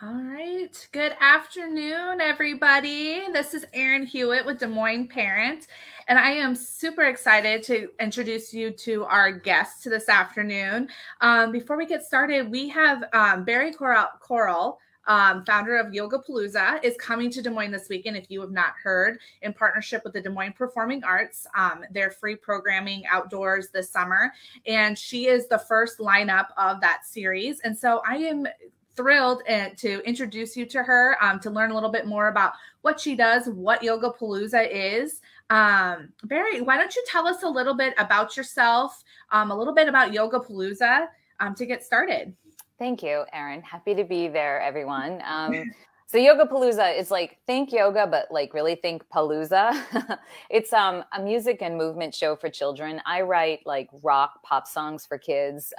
All right. Good afternoon, everybody. This is Erin Hewitt with Des Moines Parent, and I am super excited to introduce you to our guests this afternoon. Before we get started, we have Bari Koral, founder of Yogapalooza, is coming to Des Moines this weekend. If you have not heard, in partnership with the Des Moines Performing Arts, their free programming outdoors this summer, and she is the first lineup of that series. And so I am thrilled to introduce you to her, to learn a little bit more about what she does, what Yogapalooza is. Bari, why don't you tell us a little bit about yourself, a little bit about Yogapalooza, to get started. Thank you, Erin. Happy to be there, everyone. So Yogapalooza is like, think yoga, but like really think palooza. It's a music and movement show for children. I write like rock pop songs for kids,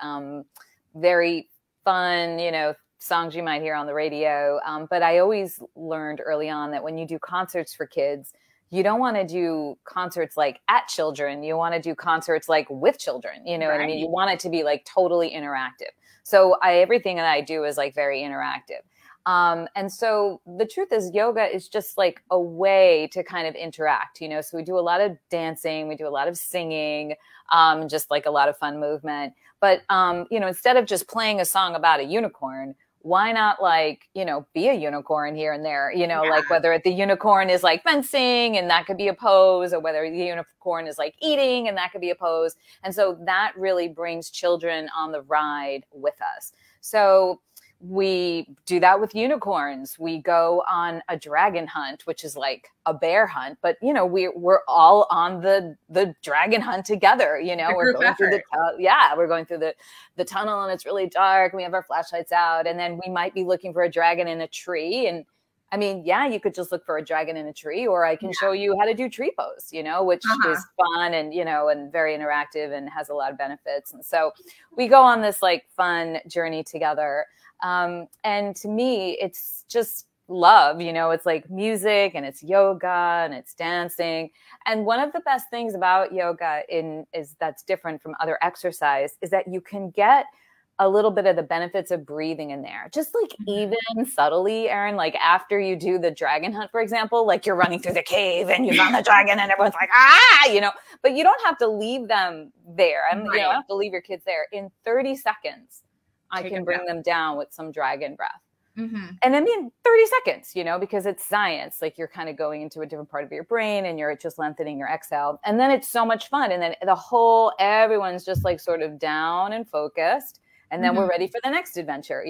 very fun, songs you might hear on the radio. But I always learned early on that when you do concerts for kids, you don't want to do concerts like at children. You want to do concerts like with children. You know what I mean? You want it to be like totally interactive. So everything that I do is like very interactive. And so the truth is yoga is just like a way to kind of interact, so we do a lot of dancing, we do a lot of singing, just like a lot of fun movement. But, instead of just playing a song about a unicorn, why not be a unicorn here and there, like whether the unicorn is like fencing and that could be a pose, or whether the unicorn is like eating and that could be a pose. And so that really brings children on the ride with us. So we do that with unicorns. We go on a dragon hunt, which is like a bear hunt, but we're all on the dragon hunt together. We're going through we're going through the tunnel, and it's really dark, and we have our flashlights out, and then we might be looking for a dragon in a tree. And I mean, you could just look for a dragon in a tree, or I can show you how to do tree pose, which is fun and, and very interactive and has a lot of benefits. And so we go on this like fun journey together. And to me, it's just love, it's like music and it's yoga and it's dancing. And one of the best things about yoga is that's different from other exercise is that you can get a little bit of the benefits of breathing in there, just like even subtly, Erin, like after you do the dragon hunt, for example, like you're running through the cave and you found the dragon and everyone's like, but you don't have to leave them there. You don't have to leave your kids there. In 30 seconds, I can bring them down with some dragon breath. And I mean, 30 seconds, because it's science, like you're kind of going into a different part of your brain and you're just lengthening your exhale. And then it's so much fun. And then everyone's just like sort of down and focused. And then we're ready for the next adventure,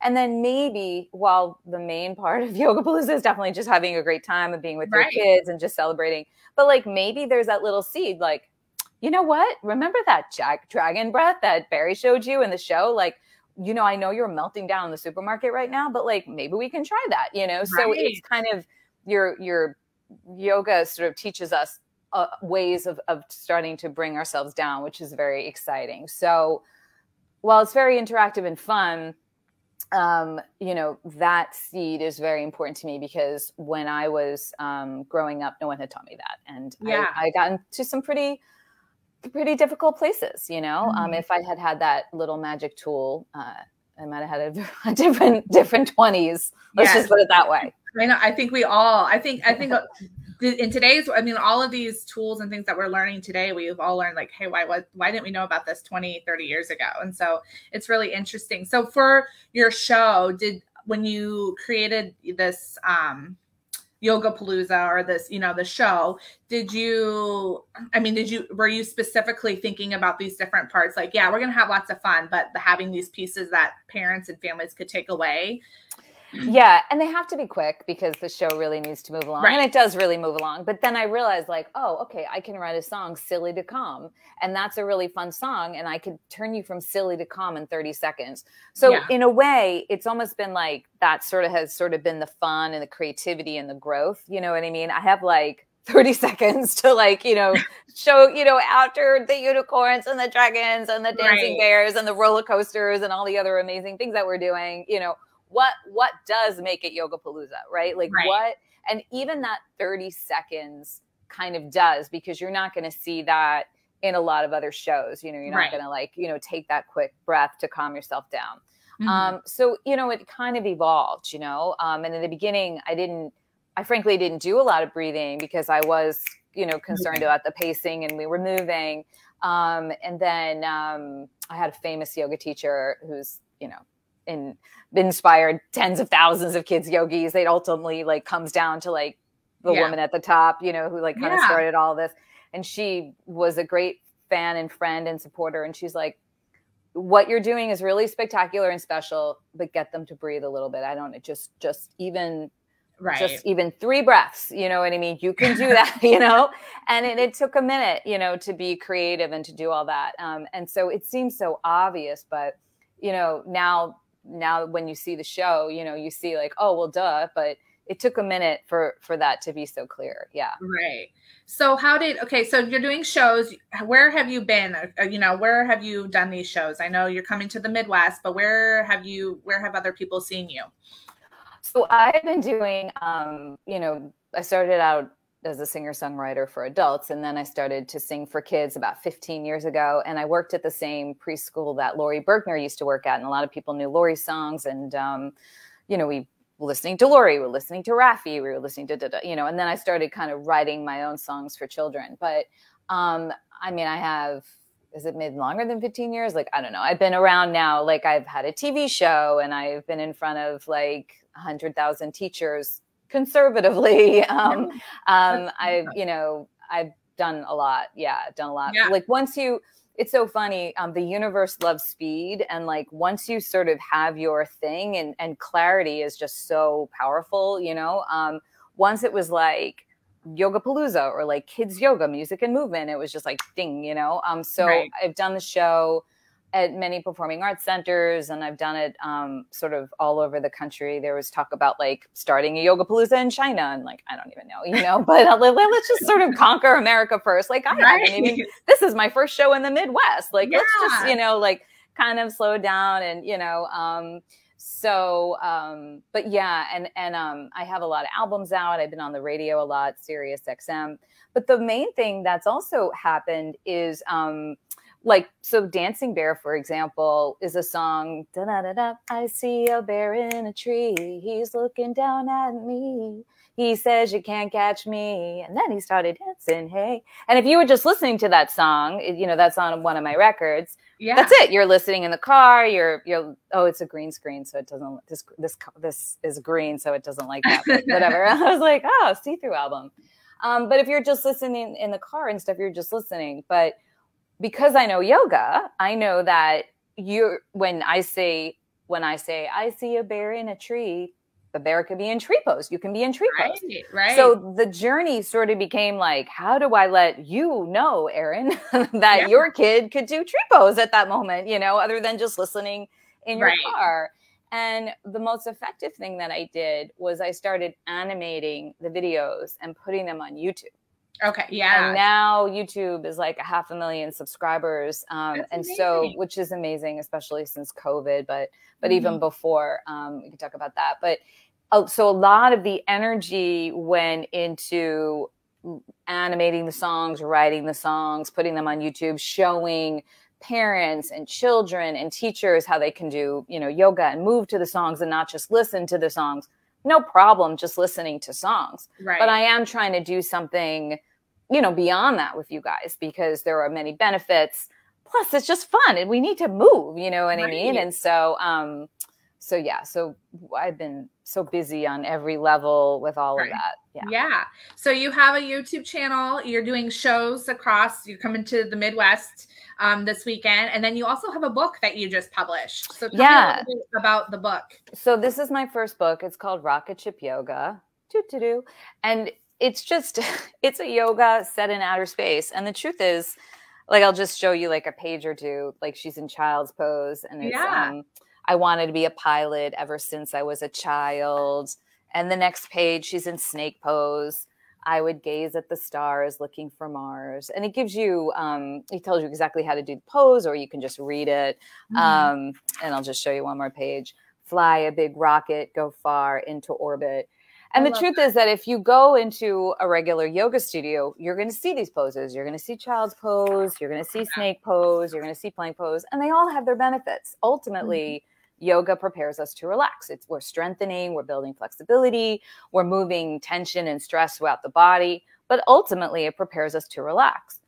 And then maybe while the main part of Yogapalooza is definitely just having a great time and being with your kids and just celebrating. But like maybe there's that little seed, like, you know what? Remember that dragon breath that Bari showed you in the show? Like, I know you're melting down in the supermarket right now, but like maybe we can try that, So it's kind of your yoga sort of teaches us ways of starting to bring ourselves down, which is very exciting. So while it's very interactive and fun, that seed is very important to me because when I was growing up, no one had taught me that. And I got into some pretty difficult places, if I had that little magic tool, I might have had a different 20s. Let's just put it that way. I know. I think in today's, all of these tools and things that we're learning today, we've all learned like, hey, why didn't we know about this 20, 30 years ago? And so it's really interesting. So for your show, when you created this, Yogapalooza or this, the show, were you specifically thinking about these different parts? Like, we're going to have lots of fun, but having these pieces that parents and families could take away. Yeah. And they have to be quick because the show really needs to move along. And it does really move along. But then I realized like, oh, okay, I can write a song, Silly to Calm. And that's a really fun song. And I could turn you from silly to calm in 30 seconds. So in a way, it's almost been like that has been the fun and the creativity and the growth. You know what I mean? I have like 30 seconds to show, after the unicorns and the dragons and the dancing bears and the roller coasters and all the other amazing things that we're doing, what does make it Yogapalooza, right? What, and even that 30 seconds kind of does, because you're not going to see that in a lot of other shows. You're not going to like, take that quick breath to calm yourself down. So, it kind of evolved, and in the beginning, I frankly didn't do a lot of breathing because I was, concerned about the pacing and we were moving. And then I had a famous yoga teacher who's, inspired tens of thousands of kids yogis. They ultimately like comes down to like the woman at the top, who like kind of started all this. And she was a great fan and friend and supporter. And she's like, what you're doing is really spectacular and special, but get them to breathe a little bit. I don't just even 3 breaths, you know what I mean? You can do that, and it took a minute, to be creative and to do all that. And so it seems so obvious, but, now when you see the show, you see like, oh, well, duh, but it took a minute for that to be so clear. Yeah. Right. So so you're doing shows. Where have you been? Where have you done these shows? I know you're coming to the Midwest, but where have other people seen you? So I've been doing, I started out as a singer-songwriter for adults, and then I started to sing for kids about 15 years ago. And I worked at the same preschool that Laurie Bergner used to work at. And a lot of people knew Laurie's songs. And, we were listening to Laurie, we were listening to Raffi, we were listening to, and then I started kind of writing my own songs for children. But, I have, is it been longer than 15 years? Like, I don't know. I've been around now. Like I've had a TV show and I've been in front of like 100,000 teachers conservatively. I've done a lot. Yeah. Done a lot. Yeah. Like it's so funny. The universe loves speed. And like, once you sort of have your thing and clarity is just so powerful, once it was like Yogapalooza or like kids yoga, music and movement, it was just like ding, so I've done the show at many performing arts centers, and I've done it sort of all over the country. There was talk about like starting a Yogapalooza in China, and like I don't even know, but let's just sort of conquer America first. Like this is my first show in the Midwest. Like let's just like kind of slow down and but yeah, and I have a lot of albums out. I've been on the radio a lot, Sirius XM. But the main thing that's also happened is so Dancing Bear, for example, is a song, da-da-da-da, I see a bear in a tree. He's looking down at me. He says you can't catch me. And then he started dancing, hey. And if you were just listening to that song, that's on one of my records. Yeah. That's it. You're listening in the car. Oh, it's a green screen, so it doesn't. This is green, so it doesn't like that. But whatever. I was like, oh, see-through album. But if you're just listening in the car and stuff, you're just listening. But because I know yoga, I know that when I say I see a bear in a tree, the bear could be in tree pose. You can be in tree pose. Right. So the journey sort of became like, how do I let you know, Erin, that your kid could do tree pose at that moment, other than just listening in your car. And the most effective thing that I did was I started animating the videos and putting them on YouTube. Okay. Yeah. And now YouTube is like 500,000 subscribers. And so, which is amazing, especially since COVID, but even before, we can talk about that. But so a lot of the energy went into animating the songs, writing the songs, putting them on YouTube, showing parents and children and teachers how they can do, yoga and move to the songs and not just listen to the songs. No problem just listening to songs. Right. But I am trying to do something, beyond that with you guys, because there are many benefits. Plus, it's just fun and we need to move, you know what I mean? And so, so I've been so busy on every level with all of that. Yeah. So you have a YouTube channel, you're doing shows you're coming to the Midwest this weekend. And then you also have a book that you just published. So tell me a little bit about the book. So this is my first book. It's called Rocket Ship Yoga. And it's a yoga set in outer space. And the truth is, like, I'll just show you like a page or two, like she's in child's pose. And it's, I wanted to be a pilot ever since I was a child. And the next page, she's in snake pose. I would gaze at the stars looking for Mars. And it gives you, it tells you exactly how to do the pose, or you can just read it. And I'll just show you one more page. Fly a big rocket, go far into orbit. And the truth is that if you go into a regular yoga studio, you're going to see these poses. You're going to see child's pose. You're going to see snake pose. You're going to see plank pose. And they all have their benefits. Ultimately, yoga prepares us to relax. We're strengthening. We're building flexibility. We're moving tension and stress throughout the body. But ultimately, it prepares us to relax.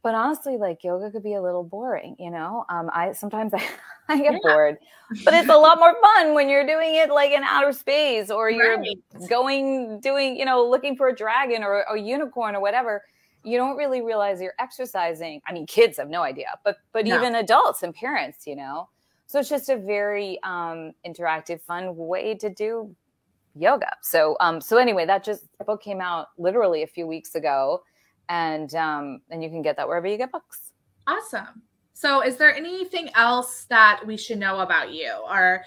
But honestly, like yoga could be a little boring, you know. Sometimes I get bored, but it's a lot more fun when you're doing it like in outer space, or you're doing, you know, looking for a dragon or a unicorn or whatever. You don't really realize you're exercising. I mean, kids have no idea, but even adults and parents, you know. So it's just a very interactive, fun way to do yoga. So anyway, that book came out literally a few weeks ago. And you can get that wherever you get books. Awesome. So is there anything else that we should know about you, or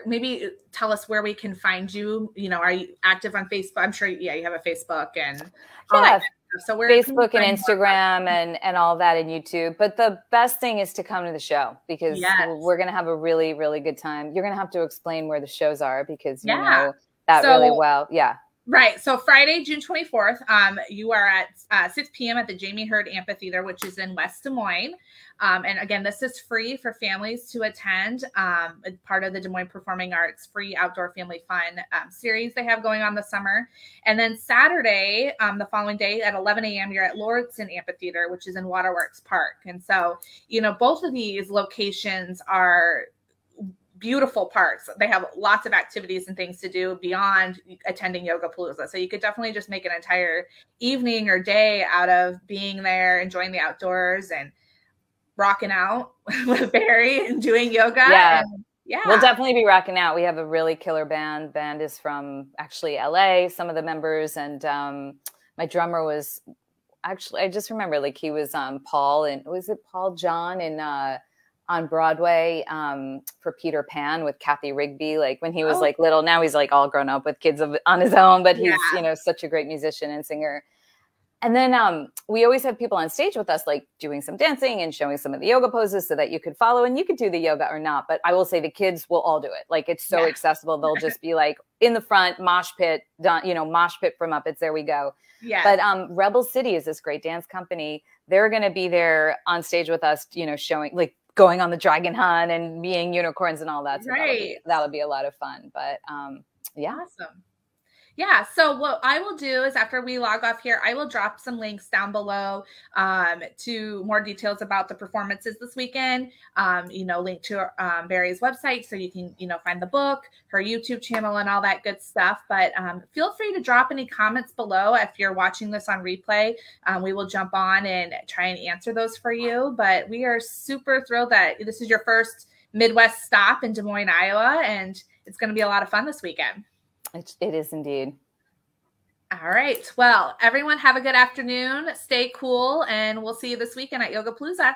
maybe tell us where we can find you? You know, are you active on Facebook? I'm sure, you have a Facebook and all that kind of stuff. So Facebook and Instagram and all that, and YouTube. But the best thing is to come to the show, because we're going to have a really, really good time. You're going to have to explain where the shows are, because you know that really well. Yeah. Right. So Friday, June 24th, you are at 6 p.m. at the Jamie Hurd Amphitheater, which is in West Des Moines. And again, this is free for families to attend. Part of the Des Moines Performing Arts free outdoor family fun series they have going on this summer. And then Saturday, the following day at 11 a.m., you're at Lauritsen Amphitheater, which is in Waterworks Park. And so, you know, both of these locations are beautiful parks. They have lots of activities and things to do beyond attending Yogapalooza. So you could definitely just make an entire evening or day out of being there, enjoying the outdoors and rocking out with Bari and doing yoga. Yeah. We'll definitely be rocking out. We have a really killer band. Band is from actually LA, some of the members. And my drummer was actually, I just remember, like, he was Paul, and was it Paul John on Broadway for Peter Pan with Kathy Rigby, like when he was like little. Now he's like all grown up with kids on his own, but he's, you know, such a great musician and singer. And then we always have people on stage with us, like doing some dancing and showing some of the yoga poses so that you could follow, and you could do the yoga or not. But I will say the kids will all do it. Like, it's so accessible. They'll just be like in the front, mosh pit, you know, mosh pit for Muppets. There we go. Yeah. But Rebel City is this great dance company. They're going to be there on stage with us, you know, showing, like, going on the dragon hunt and being unicorns and all that. So that would be a lot of fun. But yeah. Awesome. Yeah. So what I will do is, after we log off here, I will drop some links down below to more details about the performances this weekend. You know, link to Bari's website so you can, you know, find the book, her YouTube channel, and all that good stuff. But feel free to drop any comments below if you're watching this on replay. We will jump on and try and answer those for you. But we are super thrilled that this is your first Midwest stop in Des Moines, Iowa, and it's going to be a lot of fun this weekend. It is indeed. All right. Well, everyone have a good afternoon. Stay cool, and we'll see you this weekend at Yogapalooza.